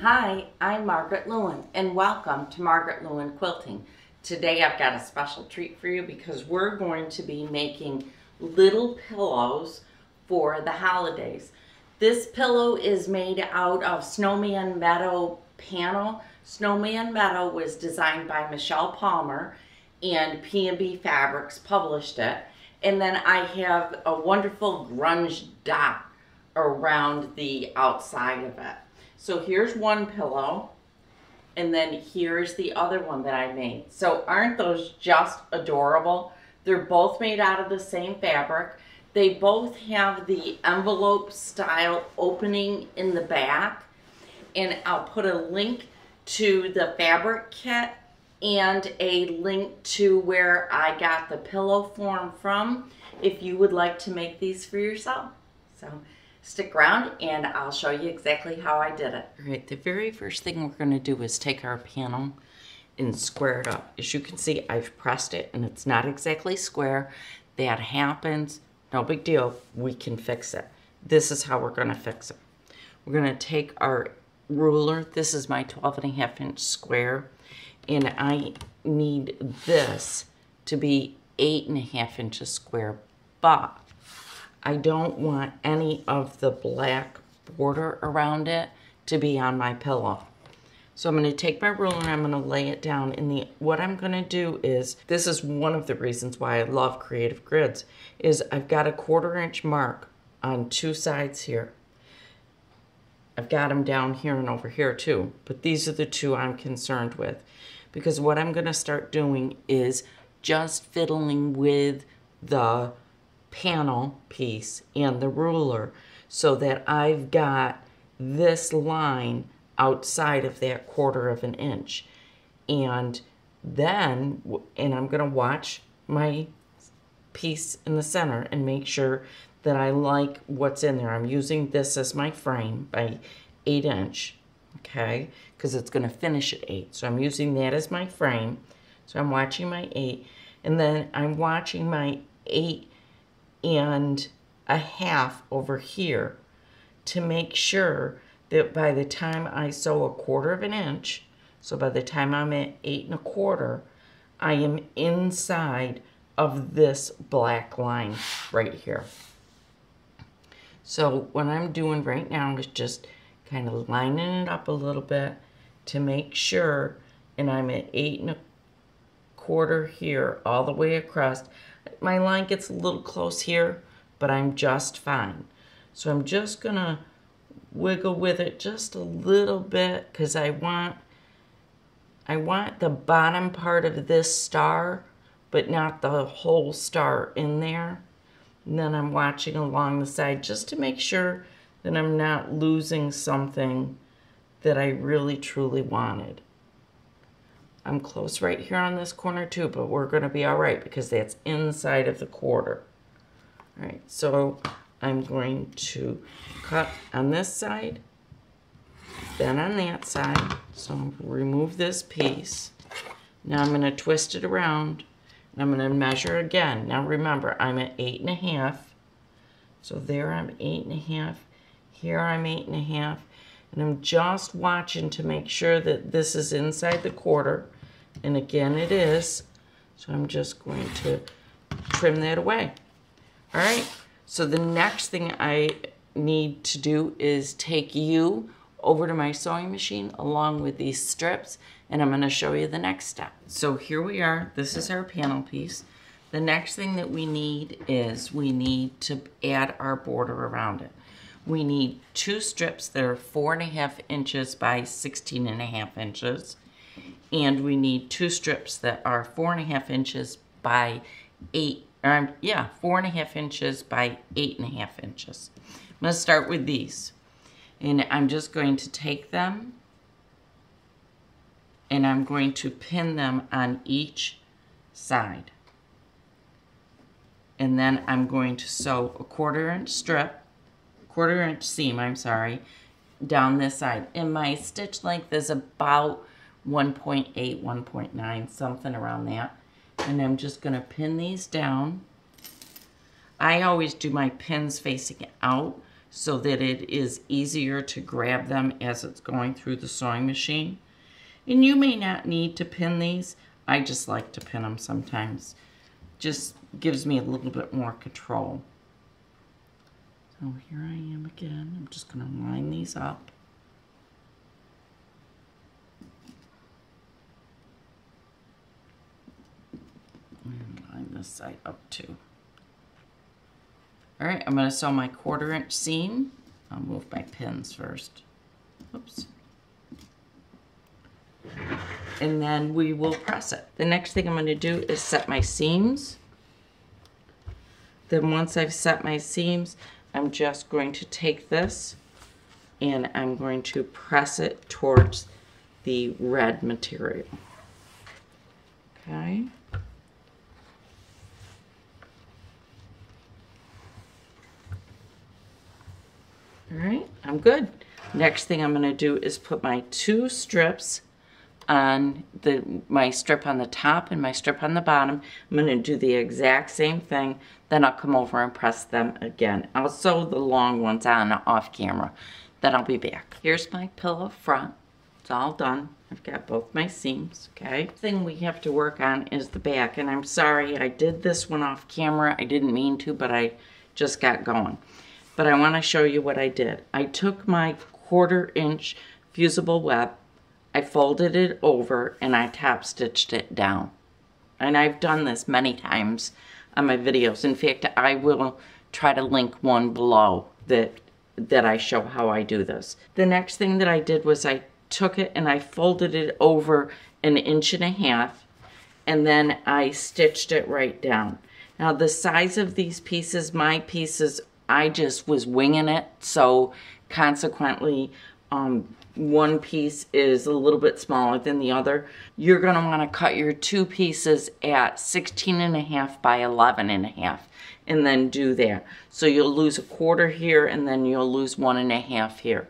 Hi, I'm Margaret Lewin, and welcome to Margaret Lewin Quilting. Today I've got a special treat for you because we're going to be making little pillows for the holidays. This pillow is made out of Snowman Meadow panel. Snowman Meadow was designed by Michelle Palmer, and P&B Fabrics published it. And then I have a wonderful grunge dot around the outside of it. So here's one pillow, and then here's the other one that I made. So aren't those just adorable? They're both made out of the same fabric. They both have the envelope style opening in the back, and I'll put a link to the fabric kit and a link to where I got the pillow form from if you would like to make these for yourself. So stick around and I'll show you exactly how I did it. All right, the very first thing we're going to do is take our panel and square it up. As you can see, I've pressed it and it's not exactly square. That happens, no big deal, we can fix it. This is how we're going to fix it. We're going to take our ruler, this is my 12.5-inch square, and I need this to be 8.5 inches square, but I don't want any of the black border around it to be on my pillow. So I'm going to take my ruler and I'm going to lay it down. And what I'm going to do is, this is one of the reasons why I love Creative Grids, is I've got a 1/4 inch mark on two sides here. I've got them down here and over here too, but these are the two I'm concerned with. Because what I'm going to start doing is just fiddling with the panel piece and the ruler so that I've got this line outside of that 1/4 inch. And then, I'm going to watch my piece in the center and make sure that I like what's in there. I'm using this as my frame by 8 inch, okay, because it's going to finish at 8. So I'm using that as my frame. So I'm watching my 8, and then I'm watching my 8.5 over here to make sure that by the time I sew 1/4 inch, so by the time I'm at 8.25, I am inside of this black line right here. So what I'm doing right now is just kind of lining it up a little bit to make sure, and I'm at 8.25 here all the way across. My line gets a little close here, but I'm just fine. So I'm just gonna wiggle with it just a little bit because I want the bottom part of this star, but not the whole star in there. And then I'm watching along the side just to make sure that I'm not losing something that I really truly wanted. I'm close right here on this corner too, but we're going to be all right because that's inside of the 1/4. All right, so I'm going to cut on this side, then on that side. So I'm going to remove this piece. Now I'm going to twist it around, and I'm going to measure again. Now remember, I'm at 8.5. So there I'm 8.5. Here I'm 8.5. And I'm just watching to make sure that this is inside the 1/4. And again, it is. So I'm just going to trim that away. All right. So the next thing I need to do is take you over to my sewing machine along with these strips, and I'm going to show you the next step. So here we are. This is our panel piece. The next thing that we need is we need to add our border around it. We need 2 strips that are 4.5 inches by 16.5 inches. And we need 2 strips that are 4.5 inches by 4.5 inches by 8.5 inches. I'm going to start with these. And I'm just going to take them and I'm going to pin them on each side. And then I'm going to sew a 1/4 inch strip, 1/4 inch seam, down this side. And my stitch length is about 1.8, 1.9, something around that. And I'm just going to pin these down. I always do my pins facing out so that it is easier to grab them as it's going through the sewing machine. And you may not need to pin these. I just like to pin them sometimes. Just gives me a little bit more control. So here I am again. I'm just going to line these up. And line this side up too. All right, I'm going to sew my 1/4 inch seam. I'll move my pins first. Oops. And then we will press it. The next thing I'm going to do is set my seams. Then once I've set my seams, I'm just going to take this and I'm going to press it towards the red material. Okay. All right, I'm good. Next thing I'm going to do is put my 2 strips on my strip on the top and my strip on the bottom. I'm going to do the exact same thing. Then I'll come over and press them again. I'll sew the long ones on off camera. Then I'll be back. Here's my pillow front. It's all done. I've got both my seams, okay? The thing we have to work on is the back. And I'm sorry, I did this one off camera. I didn't mean to, but I just got going. But I want to show you what I did. I took my 1/4 inch fusible web, I folded it over, and I top stitched it down. And I've done this many times on my videos. In fact, I will try to link one below that I show how I do this. The next thing that I did was I took it and I folded it over 1.5 inches, and then I stitched it right down. Now the size of these pieces, my pieces, I just was winging it, so consequently one piece is a little bit smaller than the other. You're going to want to cut your 2 pieces at 16.5 by 11.5 and then do that. So you'll lose 1/4 here and then you'll lose 1.5 here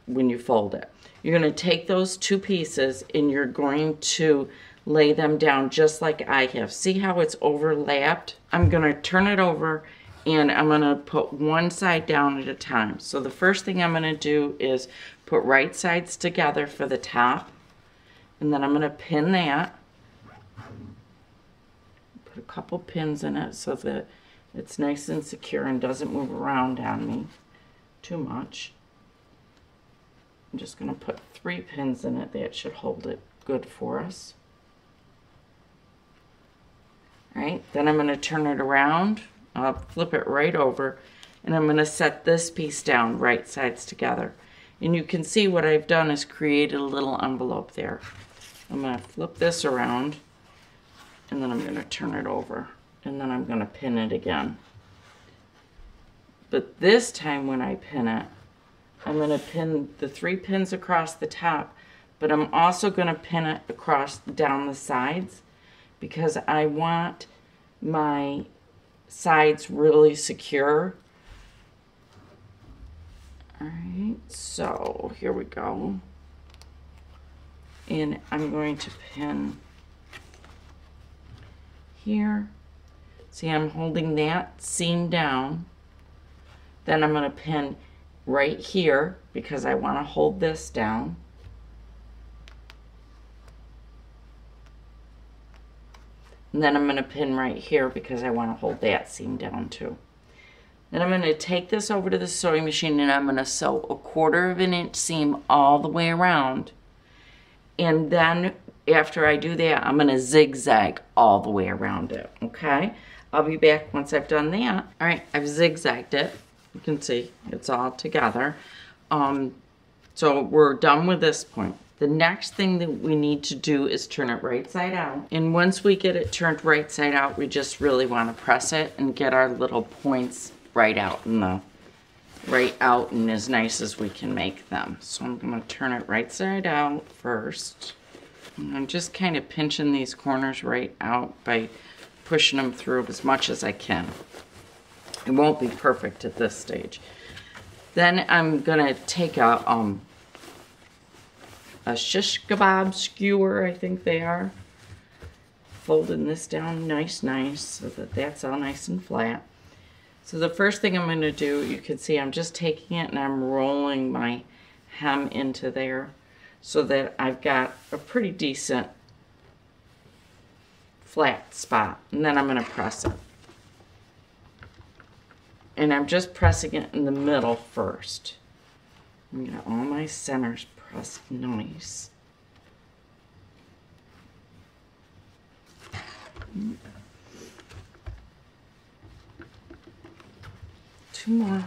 when you fold it. You're going to take those 2 pieces and you're going to lay them down just like I have. See how it's overlapped? I'm going to turn it over and I'm going to put one side down at a time. So the first thing I'm going to do is put right sides together for the top, and then I'm going to pin that. Put a couple pins in it so that it's nice and secure and doesn't move around on me too much. I'm just going to put 3 pins in it. That should hold it good for us. All right, then I'm going to turn it around. I'll flip it right over, and I'm going to set this piece down right sides together. And you can see what I've done is created a little envelope there. I'm going to flip this around, and then I'm going to turn it over, and then I'm going to pin it again. But this time when I pin it, I'm going to pin the 3 pins across the top, but I'm also going to pin it across down the sides because I want my sides really secure. All right, so here we go. And I'm going to pin here. See, I'm holding that seam down. Then I'm going to pin right here because I want to hold this down. And then I'm going to pin right here because I want to hold that seam down too. Then I'm going to take this over to the sewing machine and I'm going to sew a 1/4 inch seam all the way around. And then after I do that, I'm going to zigzag all the way around it, okay? I'll be back once I've done that. All right, I've zigzagged it. You can see it's all together. So we're done with this point. The next thing that we need to do is turn it right side out. And once we get it turned right side out, we just really want to press it and get our little points right out and as nice as we can make them. So I'm going to turn it right side out first. And I'm just kind of pinching these corners right out by pushing them through as much as I can. It won't be perfect at this stage. Then I'm going to take a shish kebab skewer, I think they are. Folding this down nice so that that's all nice and flat. So the first thing I'm going to do, you can see I'm just taking it and I'm rolling my hem into there so that I've got a pretty decent flat spot. And then I'm going to press it. And I'm just pressing it in the middle first. I'm going to get all my centers pressed nice. Two more.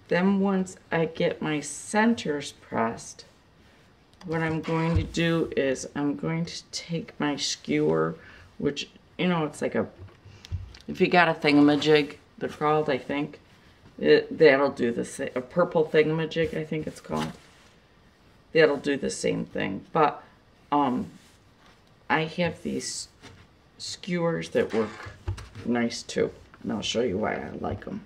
Then once I get my centers pressed, what I'm going to do is I'm going to take my skewer, which, you know, it's like a, if you got a thingamajig, they're called, I think, that'll do the same. A purple thingamajig, I think it's called. That'll do the same thing. But I have these skewers that work nice too. And I'll show you why I like them.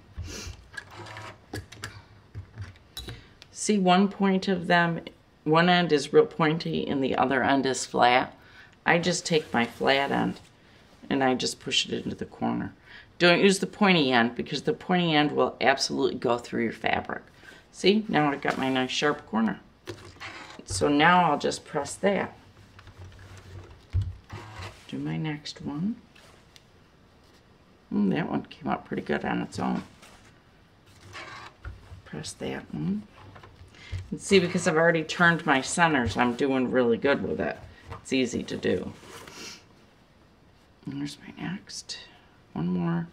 See, one point of them, one end is real pointy and the other end is flat. I just take my flat end and I just push it into the corner. Don't use the pointy end because the pointy end will absolutely go through your fabric. See, now I've got my nice sharp corner. So now I'll just press that. Do my next one. That one came out pretty good on its own. Press that one. And see, because I've already turned my centers, I'm doing really good with it. It's easy to do. And there's my next. One more.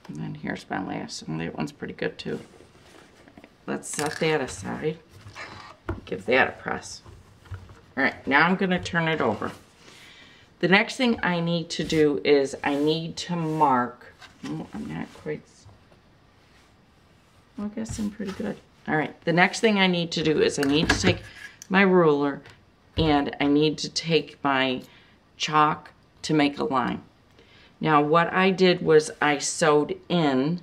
And then here's my last one. That one's pretty good too. Let's set that aside. Give that a press. All right, now I'm going to turn it over. The next thing I need to do is I need to mark. Oh, I'm not quite. Well, I guess I'm pretty good. All right, the next thing I need to do is I need to take my ruler and I need to take my chalk to make a line. Now, what I did was I sewed in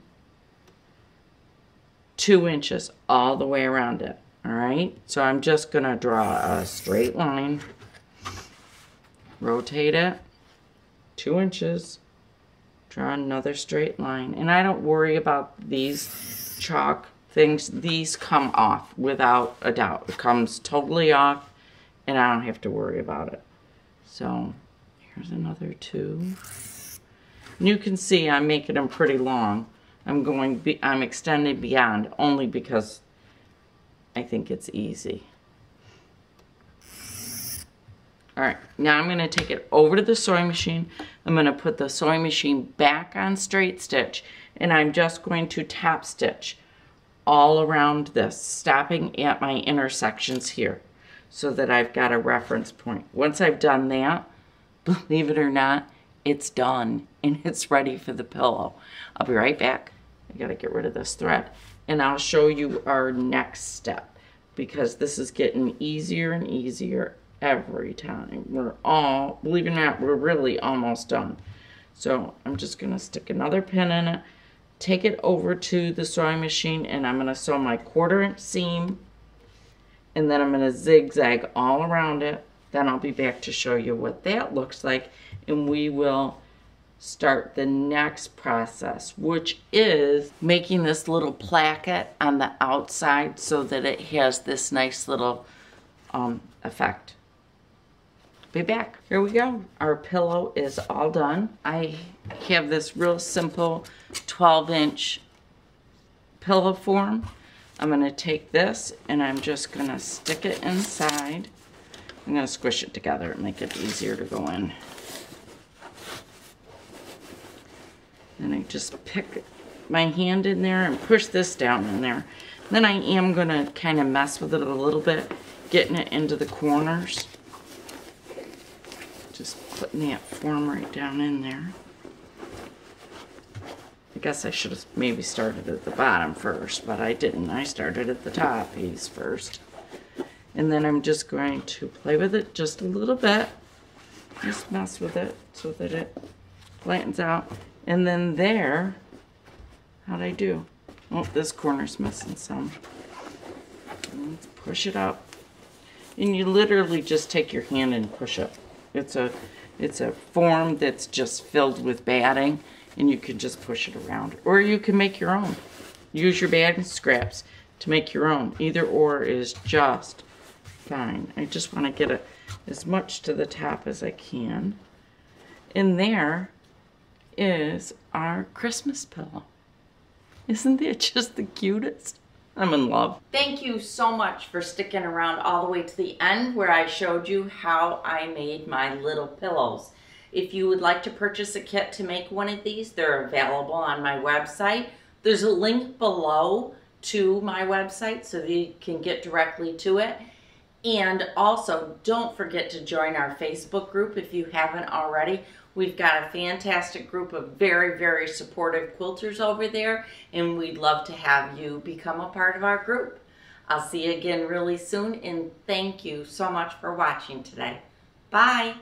2 inches all the way around it. All right, so I'm just gonna draw a straight line, rotate it 2 inches, draw another straight line, and I don't worry about these chalk things. These come off without a doubt. It comes totally off and I don't have to worry about it. So here's another 2. And you can see I'm making them pretty long. I'm extending beyond only because I think it's easy. All right, now I'm going to take it over to the sewing machine. I'm going to put the sewing machine back on straight stitch, and I'm just going to tap stitch all around this, stopping at my intersections here so that I've got a reference point. Once I've done that, believe it or not, it's done and it's ready for the pillow. I'll be right back. I got to get rid of this thread, and I'll show you our next step because this is getting easier and easier every time. We're all, believe it or not, we're really almost done. So I'm just going to stick another pin in it, take it over to the sewing machine, and I'm going to sew my 1/4 inch seam, and then I'm going to zigzag all around it. Then I'll be back to show you what that looks like, and we will start the next process, which is making this little placket on the outside so that it has this nice little effect. Be back. Here we go. Our pillow is all done. I have this real simple 12-inch pillow form. I'm going to take this and I'm just going to stick it inside. I'm going to squish it together and make it easier to go in. And I just pick my hand in there and push this down in there. Then I am going to kind of mess with it a little bit, getting it into the corners. Just putting that form right down in there. I guess I should have maybe started at the bottom first, but I didn't. I started at the top piece first. And then I'm just going to play with it just a little bit. Just mess with it so that it flattens out. And then there, how'd I do? Oh, this corner's missing some. And push it up. And you literally just take your hand and push up. It's a form that's just filled with batting, and you can just push it around. Or you can make your own. Use your batting scraps to make your own. Either or is just fine. I just want to get as much to the top as I can. And there is our Christmas pillow. Isn't that just the cutest? I'm in love. Thank you so much for sticking around all the way to the end where I showed you how I made my little pillows. If you would like to purchase a kit to make one of these, they're available on my website. There's a link below to my website so that you can get directly to it. And also, don't forget to join our Facebook group if you haven't already. We've got a fantastic group of very, very supportive quilters over there, and we'd love to have you become a part of our group. I'll see you again really soon, and thank you so much for watching today. Bye.